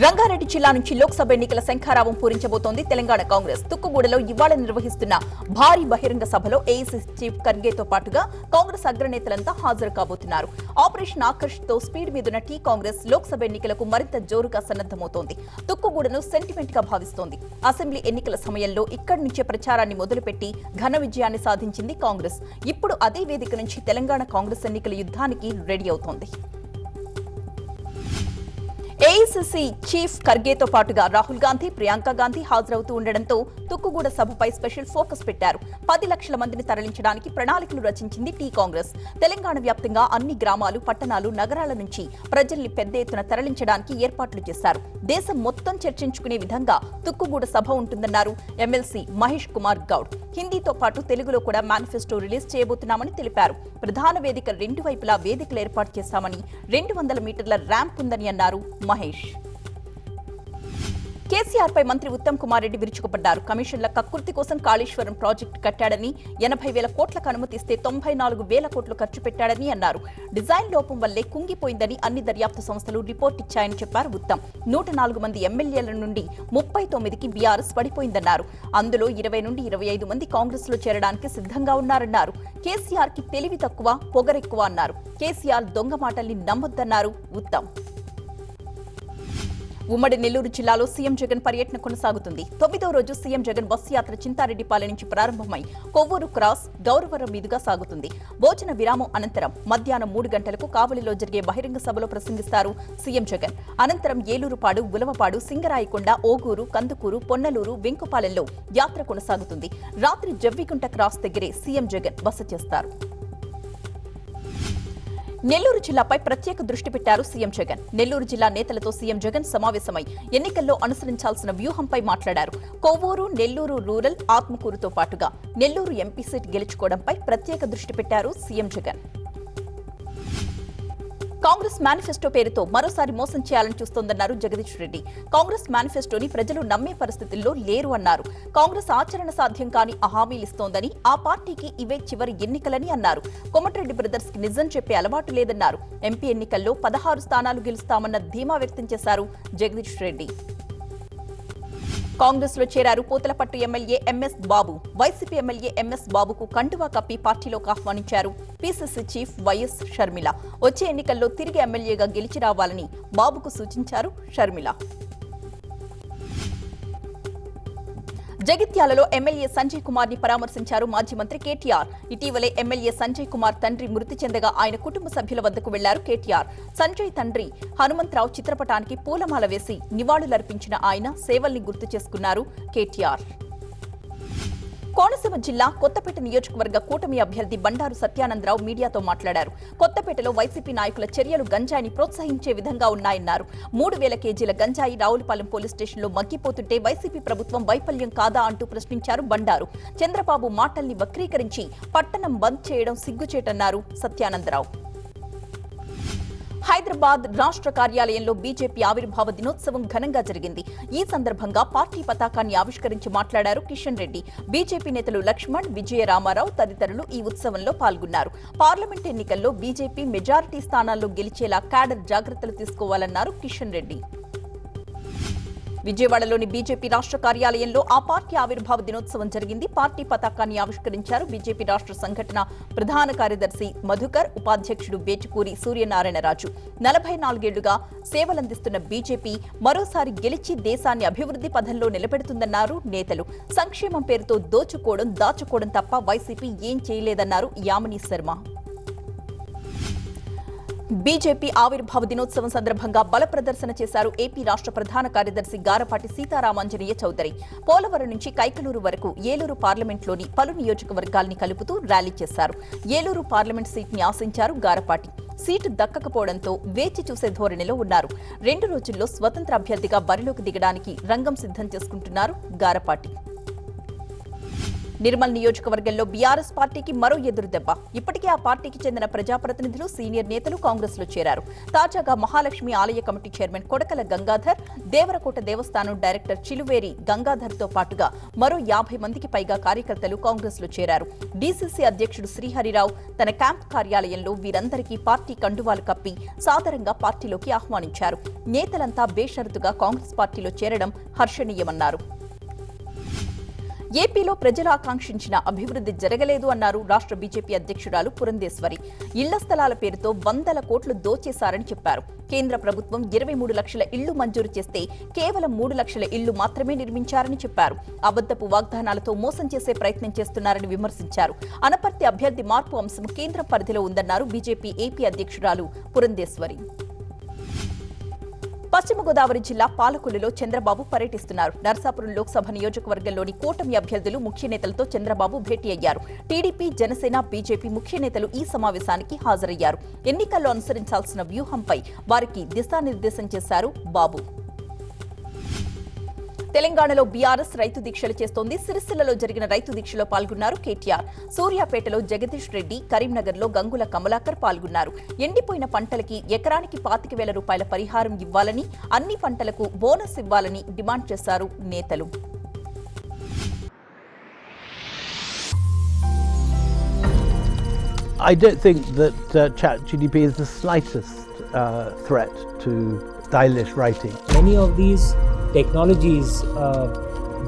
రంగారెడ్డి జిల్లా నుంచి లోక్సభ ఎన్నికల శంఖారావం పూరించబోతోంది తెలంగాణ కాంగ్రెస్. తుక్కుగూడలో ఇవాళ నిర్వహిస్తున్న భారీ బహిరంగ సభలో ఏఐసీసీ చీఫ్ ఖర్గేతో పాటుగా కాంగ్రెస్ అగ్రనేతలంతా హాజరు కాబోతున్నారు. ఆపరేషన్ ఆకర్ష్ తో స్పీడ్ మీదున్న టీ కాంగ్రెస్ లోక్సభ ఎన్నికలకు మరింత జోరుగా సన్నద్దమవుతోంది. తుక్కుగూడను సెంటిమెంట్ గా భావిస్తోంది. అసెంబ్లీ ఎన్నికల సమయంలో ఇక్కడి నుంచే ప్రచారాన్ని మొదలుపెట్టి ఘన విజయాన్ని సాధించింది కాంగ్రెస్. ఇప్పుడు అదే వేదిక నుంచి తెలంగాణ కాంగ్రెస్ ఎన్నికల యుద్ధానికి రెడీ అవుతోంది. ఏఐసీసీ చీఫ్ ఖర్గేతో పాటుగా రాహుల్ గాంధీ, ప్రియాంక గాంధీ హాజరవుతూ ఉండడంతో తుక్కుగూడ సభపై స్పెషల్ ఫోకస్ పెట్టారు. 10 లక్షల మందిని తరలించడానికి ప్రణాళికలు రచించింది టీ కాంగ్రెస్. తెలంగాణ వ్యాప్తంగా అన్ని గ్రామాలు, పట్టణాలు, నగరాల నుంచి ప్రజల్ని పెద్ద ఎత్తున తరలించడానికి ఏర్పాట్లు చేశారు. దేశం మొత్తం చర్చించుకునే విధంగా తుక్కుగూడ సభ ఉంటుందన్నారు ఎమ్మెల్సీ మహేష్ కుమార్ గౌడ్. హిందీతో పాటు తెలుగులో కూడా మేనిఫెస్టో రిలీజ్ చేయబోతున్నామని తెలిపారు. ప్రధాన వేదిక రెండు వైపులా వేదికలు ఏర్పాటు చేశామని, 200 మీటర్ల ర్యాంప్ ఉందని అన్నారు మహేష్. కేసీఆర్ పై మంత్రి ఉత్తమ్ కుమార్ రెడ్డి విరుచుకుపడ్డారు. కమిషన్ల కక్కుర్తి కోసం కాళేశ్వరం ప్రాజెక్టు కట్టాడని, 80,000 కోట్లకు అనుమతిస్తే 94,000 కోట్లు ఖర్చు పెట్టాడని అన్నారు. డిజైన్ లోపం వల్లే కుంగిపోయిందని అన్ని దర్యాప్తు సంస్థలు రిపోర్ట్ ఇచ్చాయని చెప్పారు ఉత్తమ్. 104 మంది ఎమ్మెల్యేల నుండి 39కి బీఆర్ఎస్ పడిపోయిందన్నారు. అందులో 20 నుండి 25 మంది కాంగ్రెస్ లో చేరడానికి సిద్ధంగా ఉన్నారన్నారు. కేసీఆర్ కి తెలివి తక్కువ, పొగరెక్కువ అన్నారు. కేసీఆర్ దొంగ మాటల్ని నమ్మొద్దన్నారు ఉత్తమ్. ఉమ్మడి నెల్లూరు జిల్లాలో సీఎం జగన్ పర్యటన కొనసాగుతుంది. 9వ రోజు సీఎం జగన్ బస్సు యాత్ర చింతారెడ్డిపాలెం నుంచి ప్రారంభమై కొవ్వూరు క్రాస్, గౌరవరం మీదుగా సాగుతుంది. భోజన విరామం అనంతరం మధ్యాహ్నం 3 గంటలకు కావలిలో జరిగే బహిరంగ సభలో ప్రసంగిస్తారు సీఎం జగన్. అనంతరం ఏలూరుపాడు, ఉలవపాడు, సింగరాయకొండ, ఓగూరు, కందుకూరు, పొన్నలూరు, వెంకుపాలెంలో యాత్ర కొనసాగుతుంది. రాత్రి జవ్వికుంట క్రాస్ దగ్గరే సీఎం జగన్ బస చేస్తారు. నెల్లూరు జిల్లాపై ప్రత్యేక దృష్టి పెట్టారు సీఎం జగన్. నెల్లూరు జిల్లా నేతలతో సీఎం జగన్ సమావేశమై ఎన్నికల్లో అనుసరించాల్సిన వ్యూహంపై మాట్లాడారు. కొవ్వూరు, నెల్లూరు రూరల్, ఆత్మకూరుతో పాటుగా నెల్లూరు ఎంపీ సీట్ గెలుచుకోవడంపై ప్రత్యేక దృష్టి పెట్టారు సీఎం జగన్. కాంగ్రెస్ మేనిఫెస్టో పేరుతో మరోసారి మోసం చేయాలని చూస్తోందన్నారు జగదీష్ రెడ్డి. కాంగ్రెస్ మేనిఫెస్టోని ప్రజలు నమ్మే పరిస్థితుల్లో లేరు అన్నారు. కాంగ్రెస్ ఆచరణ సాధ్యం కాని హామీలిస్తోందని, ఆ పార్టీకి ఇవే చివరి ఎన్నికలని అన్నారు. కోమటిరెడ్డి బ్రదర్స్ కి నిజం చెప్పే అలవాటు లేదన్నారు. ఎంపీ ఎన్నికల్లో 16 స్థానాలు గెలుస్తామన్న ధీమా వ్యక్తం చేశారు జగదీష్ రెడ్డి. కాంగ్రెస్ లో చేరారు పూతలపట్టు ఎమ్మెల్యే ఎంఎస్ బాబు. వైసీపీ ఎమ్మెల్యే ఎంఎస్ బాబుకు కండువా కప్పి పార్టీలోకి ఆహ్వానించారు పీసీసీ చీఫ్ వైఎస్ షర్మిల. వచ్చే ఎన్నికల్లో తిరిగి ఎమ్మెల్యేగా గెలిచి రావాలని బాబుకు సూచించారు షర్మిల. జగిత్యాలలో ఎమ్మెల్యే సంజయ్ కుమార్ ని పరామర్శించారు మాజీ మంత్రి కేటీఆర్. ఇటీవలే ఎమ్మెల్యే సంజయ్ కుమార్ తండ్రి మృతి చెందగా ఆయన కుటుంబ సభ్యుల వద్దకు వెళ్లారు కేటీఆర్. సంజయ్ తండ్రి హనుమంతరావు చిత్రపటానికి పూలమాల వేసి నివాళులర్పించిన ఆయన సేవల్ని గుర్తు చేసుకున్నారు కేటీఆర్. కోనసీమ జిల్లా కొత్తపేట నియోజకవర్గ కూటమి అభ్యర్థి బండారు సత్యానందరావు మీడియాతో మాట్లాడారు. కొత్తపేటలో వైసీపీ నాయకుల చర్యలు గంజాయిని ప్రోత్సహించే విధంగా ఉన్నాయన్నారు. 3,000 కేజీల గంజాయి రావులపాలెం పోలీస్ స్టేషన్లో మగ్గిపోతుంటే వైసీపీ ప్రభుత్వం వైఫల్యం కాదా అంటూ ప్రశ్నించారు బండారు. చంద్రబాబు మాటల్ని వక్రీకరించి పట్టణం బంద్ చేయడం సిగ్గుచేటన్నారు సత్యానందరావు. హైదరాబాద్ రాష్ట్ర కార్యాలయంలో బీజేపీ ఆవిర్భావ దినోత్సవం ఘనంగా జరిగింది. ఈ సందర్భంగా పార్టీ పతాకాన్ని ఆవిష్కరించి మాట్లాడారు కిషన్ రెడ్డి. బీజేపీ నేతలు లక్ష్మణ్, విజయ రామారావు తదితరులు ఈ ఉత్సవంలో పాల్గొన్నారు. పార్లమెంట్ ఎన్నికల్లో బీజేపీ మెజారిటీ స్థానాల్లో గెలిచేలా క్యాడర్ జాగ్రత్తలు తీసుకోవాలన్నారు కిషన్ రెడ్డి. విజయవాడలోని బీజేపీ రాష్ట్ర కార్యాలయంలో ఆ పార్టీ ఆవిర్భావ దినోత్సవం జరిగింది. పార్టీ పతాకాన్ని ఆవిష్కరించారు బీజేపీ రాష్ట్ర సంఘటన ప్రధాన కార్యదర్శి మధుకర్, ఉపాధ్యక్షుడు వేచుకూరి సూర్యనారాయణరాజు. 44 ఏళ్లుగా సేవలందిస్తున్న బీజేపీ మరోసారి గెలిచి దేశాన్ని అభివృద్ధి పథంలో నిలబెడుతుందన్నారు నేతలు. సంక్షేమం పేరుతో దోచుకోవడం, దాచుకోవడం తప్ప వైసీపీ ఏం చేయలేదన్నారు యామిని శర్మ. బీజేపీ ఆవిర్భావ దినోత్సవం సందర్భంగా బల ప్రదర్శన చేశారు ఏపీ రాష్ట్ర ప్రధాన కార్యదర్శి గారపాటి సీతారామాంజనేయ చౌదరి. పోలవరం నుంచి కైకలూరు వరకు ఏలూరు పార్లమెంట్లోని పలు నియోజకవర్గాల్ని కలుపుతూ ర్యాలీ చేశారు. ఏలూరు పార్లమెంట్ సీట్ని ఆశించారు గారపాటి. సీటు దక్కకపోవడంతో వేచి చూసే ధోరణిలో ఉన్నారు. 2 రోజుల్లో స్వతంత్ర అభ్యర్థిగా బరిలోకి దిగడానికి రంగం సిద్ధం చేసుకుంటున్నారు గారపాటి. నిర్మల్ నియోజకవర్గంలో బీఆర్ఎస్ పార్టీకి మరో ఎదురు దెబ్బ. ఇప్పటికే ఆ పార్టీకి చెందిన ప్రజాప్రతినిధులు, సీనియర్ నేతలు కాంగ్రెస్ లో చేరారు. తాజాగా మహాలక్ష్మి ఆలయ కమిటీ చైర్మన్ కొడకల గంగాధర్, దేవరకోట దేవస్థానం డైరెక్టర్ చిలువేరి గంగాధర్ తో పాటుగా మరో 50 మందికి పైగా కార్యకర్తలు కాంగ్రెస్ లో చేరారు. డీసీసీ అధ్యక్షుడు శ్రీహరిరావు తన క్యాంప్ కార్యాలయంలో వీరందరికీ పార్టీ కండువాలు కప్పి సాదరంగా పార్టీలోకి ఆహ్వానించారు. నేతలంతా బేషరతుగా కాంగ్రెస్ పార్టీలో చేరడం హర్షణీయమన్నారు. ఏపీలో ప్రజలు ఆకాంక్షించిన అభివృద్ధి జరగలేదు అన్నారు రాష్ట్ర బీజేపీ అధ్యక్షురాలు పురంధేశ్వరి. ఇళ్ల స్థలాల పేరుతో 100 కోట్లు దోచేశారని చెప్పారు. కేంద్ర ప్రభుత్వం 23 లక్షల ఇళ్లు మంజూరు చేస్తే కేవలం 3 లక్షల ఇళ్లు మాత్రమే నిర్మించారని చెప్పారు. అబద్ధపు వాగ్దానాలతో మోసం చేసే ప్రయత్నం చేస్తున్నారని విమర్శించారు. అనపర్తి అభ్యర్థి మార్పు అంశం కేంద్రం పరిధిలో ఉందన్నారు బీజేపీ ఏపీ అధ్యక్షురాలు పురంధేశ్వరి. పశ్చిమ గోదావరి జిల్లా పాలకొల్లులో చంద్రబాబు పర్యటిస్తున్నారు. నరసాపురం లోక్సభ నియోజకవర్గంలోని కూటమి అభ్యర్థులు, ముఖ్య నేతలతో చంద్రబాబు భేటీ అయ్యారు. టీడీపీ, జనసేన, బీజేపీ ముఖ్య నేతలు ఈ సమావేశానికి హాజరయ్యారు. ఎన్నికల్లో అనుసరించాల్సిన వ్యూహంపై వారికి దిశానిర్దేశం చేశారు బాబు. తెలంగాణలో బీఆర్ఎస్ రైతు దీక్షలు చేస్తోంది. సిరిసిల్లలో జరిగిన రైతు దీక్షలో పాల్గొన్నారు కేటీఆర్. సూర్యాపేటలో జగదీష్ రెడ్డి, కరీంనగర్లో గంగుల కమలాకర్ పాల్గొన్నారు. ఎండిపోయిన పంటలకి ఎకరానికి 25,000 రూపాయల పరిహారం ఇవ్వాలని, అన్ని పంటలకు బోనస్ ఇవ్వాలని డిమాండ్ చేశారు నేతలు. I don't think that ChatGPT is the slightest threat to stylish writing. Many of these technologies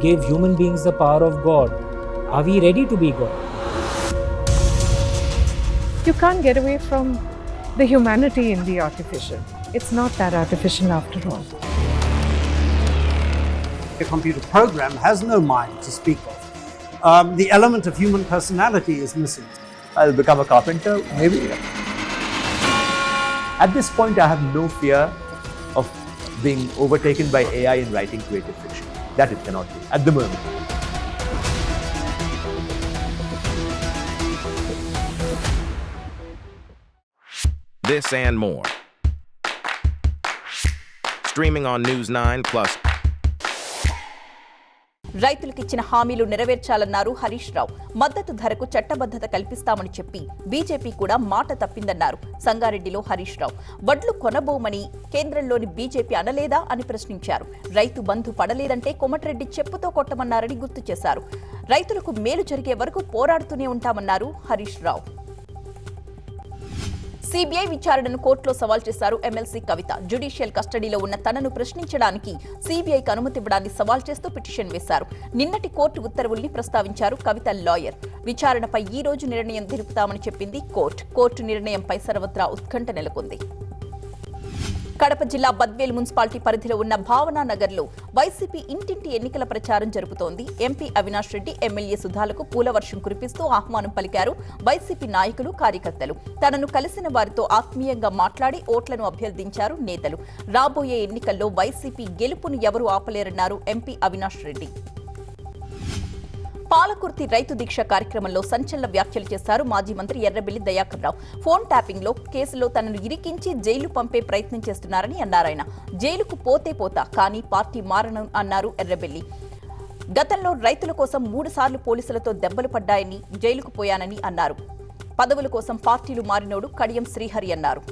gave human beings the power of God. Are we ready to be God? You can't get away from the humanity in the artificial. It's not that artificial after all. A computer program has no mind to speak of. The element of human personality is missing. I'll become a carpenter, maybe. At this point, I have no fear of being overtaken by AI in writing creative fiction. That it cannot be at the moment. This and more. Streaming on News 9 Plus. రైతులకు ఇచ్చిన హామీలు నెరవేర్చాలన్నారు హరీష్ రావు. మద్దతు ధరకు చట్టబద్ధత కల్పిస్తామని చెప్పి BJP కూడా మాట తప్పిందన్నారు సంగారెడ్డిలో హరీష్ రావు. వడ్లు కొనబోమని కేంద్రంలోని బీజేపీ అనలేదా అని ప్రశ్నించారు. రైతు బంధు పడలేదంటే కోమటిరెడ్డి చెప్పుతో కొట్టమన్నారని గుర్తు చేశారు. రైతులకు మేలు జరిగే వరకు పోరాడుతూనే ఉంటామన్నారు హరీష్ రావు. సీబీఐ విచారణను కోర్టులో సవాల్ చేశారు ఎమ్మెల్సీ కవిత. జ్యుడిషియల్ కస్టడీలో ఉన్న తనను ప్రశ్నించడానికి సీబీఐకి అనుమతి ఇవ్వడాన్ని సవాల్ చేస్తూ పిటిషన్ వేశారు. నిన్నటి కోర్టు ఉత్తర్వుల్ని ప్రస్తావించారు కవిత లాయర్. విచారణపై ఈ రోజు నిర్ణయం తెలుపుతామని చెప్పింది కోర్టు నిర్ణయంపై సర్వత్రా ఉత్కంఠ నెలకొంది. కడప జిల్లా బద్వేల్ మున్సిపాలిటీ పరిధిలో ఉన్న భావనా నగర్లో వైసీపీ ఇంటింటి ఎన్నికల ప్రచారం జరుపుతోంది. ఎంపీ అవినాష్ రెడ్డి, ఎమ్మెల్యే సుధాలకు పూలవర్షం కురిపిస్తూ ఆహ్వానం పలికారు వైసీపీ నాయకులు, కార్యకర్తలు. తనను కలిసిన వారితో ఆత్మీయంగా మాట్లాడి ఓట్లను అభ్యర్థించారు నేతలు. రాబోయే ఎన్నికల్లో వైసీపీ గెలుపును ఎవరూ ఆపలేరన్నారు ఎంపీ అవినాష్ రెడ్డి. పాలకుర్తి రైతు దీక్ష కార్యక్రమంలో సంచలన వ్యాఖ్యలు చేశారు మాజీ మంత్రి ఎర్రబెల్లి దయాకర్ రావు. ఫోన్ ట్యాపింగ్ లో కేసులో తనను ఇరికించి జైలు పంపే ప్రయత్నం చేస్తున్నారని అన్నారాయన. జైలుకు పోతే పోతా, కానీ పార్టీ మారను అన్నారు ఎర్రబెల్లి. గతంలో రైతుల కోసం 3 సార్లు పోలీసులతో దెబ్బలు పడ్డాయని, జైలుకు పోయానని అన్నారు. పదవుల కోసం పార్టీలు మారినోడు కడియం శ్రీహరి అన్నారు.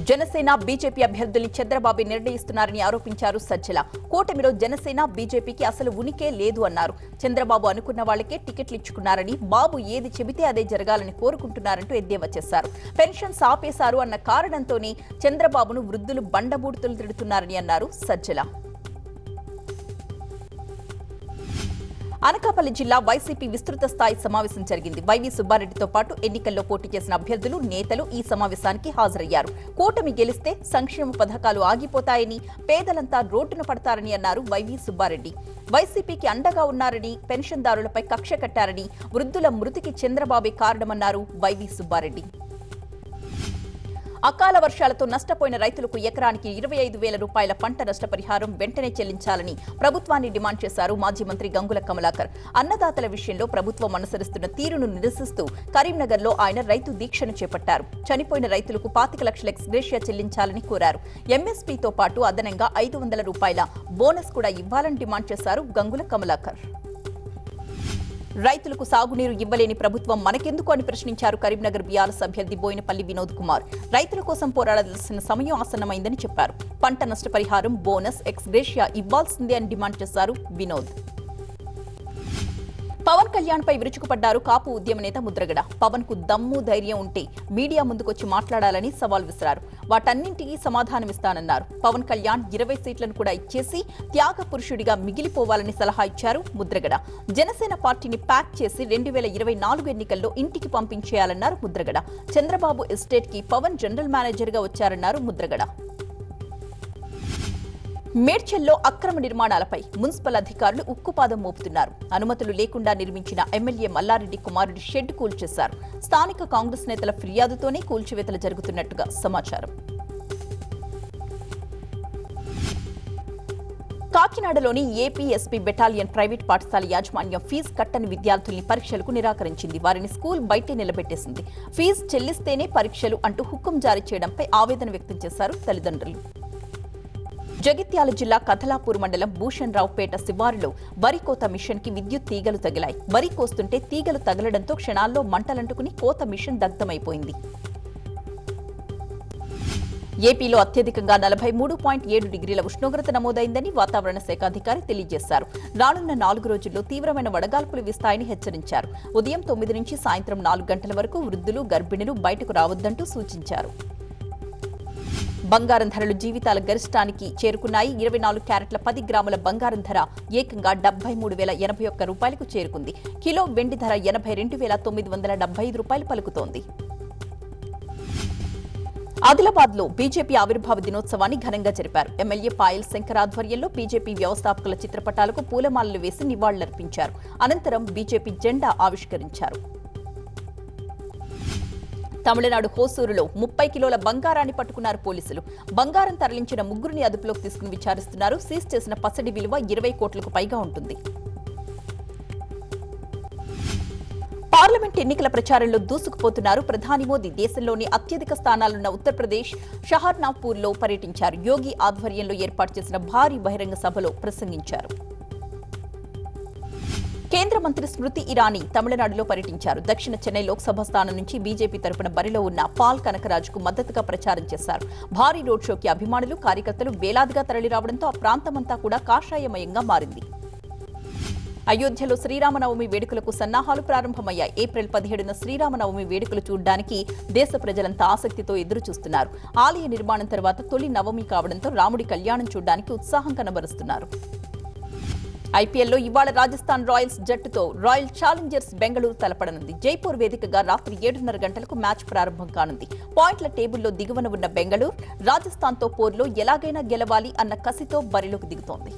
జనసేన, బీజేపీ అభ్యర్థుల్ని చంద్రబాబు నిర్ణయిస్తున్నారని ఆరోపించారు సజ్జల. కూటమిలో జనసేన, బీజేపీకి అసలు ఉనికే లేదు అన్నారు. చంద్రబాబు అనుకున్న వాళ్లకే టికెట్లు ఇచ్చుకున్నారని, బాబు ఏది చెబితే అదే జరగాలని కోరుకుంటున్నారంటూ ఎద్దేవా చేశారు. పెన్షన్స్ ఆపేశారు అన్న కారణంతోనే చంద్రబాబును వృద్ధులు బండబూడుతులు తిడుతున్నారని అన్నారు సజ్జల. అనకాపల్లి జిల్లా వైసీపీ విస్తృత స్థాయి సమావేశం జరిగింది. వైవి సుబ్బారెడ్డితో పాటు ఎన్నికల్లో పోటీ చేసిన అభ్యర్థులు, నేతలు ఈ సమావేశానికి హాజరయ్యారు. కూటమి గెలిస్తే సంక్షేమ పథకాలు ఆగిపోతాయని, పేదలంతా రోడ్డున పడతారని అన్నారు వైవి సుబ్బారెడ్డి. వైసీపీకి అండగా ఉన్నారని, పెన్షన్దారులపై కక్ష కట్టారని, వృద్ధుల మృతికి చంద్రబాబే కారణమన్నారు వైవి సుబ్బారెడ్డి. అకాల వర్షాలతో నష్టపోయిన రైతులకు ఎకరానికి 25,000 రూపాయల పంట నష్టపరిహారం వెంటనే చెల్లించాలని ప్రభుత్వాన్ని డిమాండ్ చేశారు మాజీ మంత్రి గంగుల కమలాకర్. అన్నదాతల విషయంలో ప్రభుత్వం అనుసరిస్తున్న తీరును నిరసిస్తూ కరీంనగర్లో ఆయన రైతు దీక్షను చేపట్టారు. చనిపోయిన రైతులకు 25 లక్షల ఎక్స్గ్రేషియా చెల్లించాలని కోరారు. ఎంఎస్పీతో పాటు అదనంగా 500 రూపాయల బోనస్ కూడా ఇవ్వాలని డిమాండ్ చేశారు గంగుల కమలాకర్. రైతులకు సాగునీరు ఇవ్వలేని ప్రభుత్వం మనకెందుకు అని ప్రశ్నించారు కరీంనగర్ బీఆర్ఎస్ అభ్యర్థి బోయినపల్లి వినోద్ కుమార్. రైతుల కోసం పోరాడాల్సిన సమయం ఆసన్నమైందని చెప్పారు. పంట నష్టపరిహారం, బోనస్, ఎక్స్గ్రేషియా ఇవ్వాల్సిందే అని డిమాండ్ చేశారు వినోద్. పవన్ కళ్యాణ్ పై విరుచుకుపడ్డారు కాపు ఉద్యమ నేత ముద్రగడ. పవన్ కు దమ్ము ధైర్యం ఉంటే మీడియా ముందుకొచ్చి మాట్లాడాలని సవాల్ విసిరారు. వాటన్నింటికీ సమాధానమిస్తానన్నారు. పవన్ కళ్యాణ్ 20 సీట్లను కూడా ఇచ్చేసి త్యాగ పురుషుడిగా మిగిలిపోవాలని సలహా ఇచ్చారు ముద్రగడ. జనసేన పార్టీని ప్యాక్ చేసి 2024 ఎన్నికల్లో ఇంటికి పంపించేయాలన్నారు ముద్రగడ. చంద్రబాబు ఎస్టేట్ కి పవన్ జనరల్ మేనేజర్ గా వచ్చారన్నారు ముద్రగడ. మేడ్చల్లో అక్రమ నిర్మాణాలపై మున్సిపల్ అధికారులు ఉక్కుపాదం మోపుతున్నారు. అనుమతులు లేకుండా నిర్మించిన ఎమ్మెల్యే మల్లారెడ్డి కుమారుడి షెడ్ కూల్చేశారు. స్థానిక కాంగ్రెస్ నేతల ఫిర్యాదుతోనే కూల్చివేతలు జరుగుతున్నట్టుగా సమాచారం. కాకినాడలోని ఏపీఎస్పీ బెటాలియన్ ప్రైవేట్ పాఠశాల యాజమాన్యం ఫీజు కట్టని విద్యార్థుల్ని పరీక్షలకు నిరాకరించింది. వారిని స్కూల్ బయటే నిలబెట్టేసింది. ఫీజు చెల్లిస్తేనే పరీక్షలు అంటూ హుకుం జారీ చేయడంపై ఆవేదన వ్యక్తం చేశారు తల్లిదండ్రులు. జగిత్యాల జిల్లా కథలాపూర్ మండలం భూషణ్ రావుపేట శివారులో వరి కోత మిషన్ కి విద్యుత్ తీగలు తగిలాయి. వరి కోస్తుంటే తీగలు తగలడంతో క్షణాల్లో మంటలంటుకుని కోత మిషన్ దగ్ధమైపోయింది. ఏపీలో అత్యధికంగా 43.7 డిగ్రీల ఉష్ణోగ్రత నమోదైందని వాతావరణ శాఖ అధికారి తెలియజేశారు. రానున్న 4 రోజుల్లో తీవ్రమైన వడగాల్పులు వీస్తాయని హెచ్చరించారు. ఉదయం 9 నుంచి సాయంత్రం 4 గంటల వరకు వృద్ధులు, గర్భిణులు బయటకు రావద్దంటూ సూచించారు. బంగారం ధరలు జీవితాల గరిష్టానికి చేరుకున్నాయి. 24 క్యారెట్ల 10 గ్రాముల బంగారం ధర ఏకంగా 73,081 రూపాయలకు చేరుకుంది. కిలో వెండి ధర 82,975 రూపాయలు పలుకుతోంది. ఆదిలాబాద్ లో బీజేపీ ఆవిర్భావ దినోత్సవాన్ని ఘనంగా జరిపారు. ఎమ్మెల్యే పాయల్ శంకర్ ఆధ్వర్యంలో బీజేపీ వ్యవస్థాపకుల చిత్రపటాలకు పూలమాలలు వేసి నివాళులర్పించారు. అనంతరం బీజేపీ జెండా ఆవిష్కరించారు. తమిళనాడు హోసూరులో 30 కిలోల బంగారాన్ని పట్టుకున్నారు పోలీసులు. బంగారం తరలించిన 3 అదుపులోకి తీసుకుని విచారిస్తున్నారు. సీజ్ చేసిన పసిడి విలువ 20 కోట్లకు పైగా ఉంటుంది. పార్లమెంట్ ఎన్నికల ప్రచారంలో దూసుకుపోతున్నారు ప్రధాని మోదీ. దేశంలోని అత్యధిక స్థానాలున్న ఉత్తరప్రదేశ్ షహర్నాపూర్లో పర్యటించారు. యోగి ఆధ్వర్యంలో ఏర్పాటు చేసిన భారీ బహిరంగ సభలో ప్రసంగించారు. కేంద్ర మంత్రి స్మృతి ఇరానీ తమిళనాడులో పర్యటించారు. దక్షిణ చెన్నై లోక్సభ స్థానం నుంచి బీజేపీ తరపున బరిలో ఉన్న పాల్ కనకరాజుకు మద్దతుగా ప్రచారం చేశారు. భారీ రోడ్ షోకి అభిమానులు, కార్యకర్తలు వేలాదిగా తరలిరావడంతో ఆ ప్రాంతమంతా కూడా కాషాయమయంగా మారింది. అయోధ్యలో శ్రీరామనవమి వేడుకలకు సన్నాహాలు ప్రారంభమయ్యాయి. ఏప్రిల్ 17న శ్రీరామనవమి వేడుకలు చూడడానికి దేశ ప్రజలంతా ఆసక్తితో ఎదురుచూస్తున్నారు. ఆలయ నిర్మాణం తర్వాత తొలి నవమి కావడంతో రాముడి కళ్యాణం చూడడానికి ఉత్సాహం కనబరుస్తున్నారు. ఐపీఎల్లో ఇవాళ రాజస్థాన్ రాయల్స్ జట్టుతో రాయల్ ఛాలెంజర్స్ బెంగళూరు తలపడనుంది. జైపూర్ వేదికగా రాత్రి 7:30 గంటలకు మ్యాచ్ ప్రారంభం కానుంది. పాయింట్ల టేబుల్లో దిగువన ఉన్న బెంగళూరు రాజస్థాన్తో పోరులో ఎలాగైనా గెలవాలి అన్న కసితో బరిలోకి దిగుతోంది.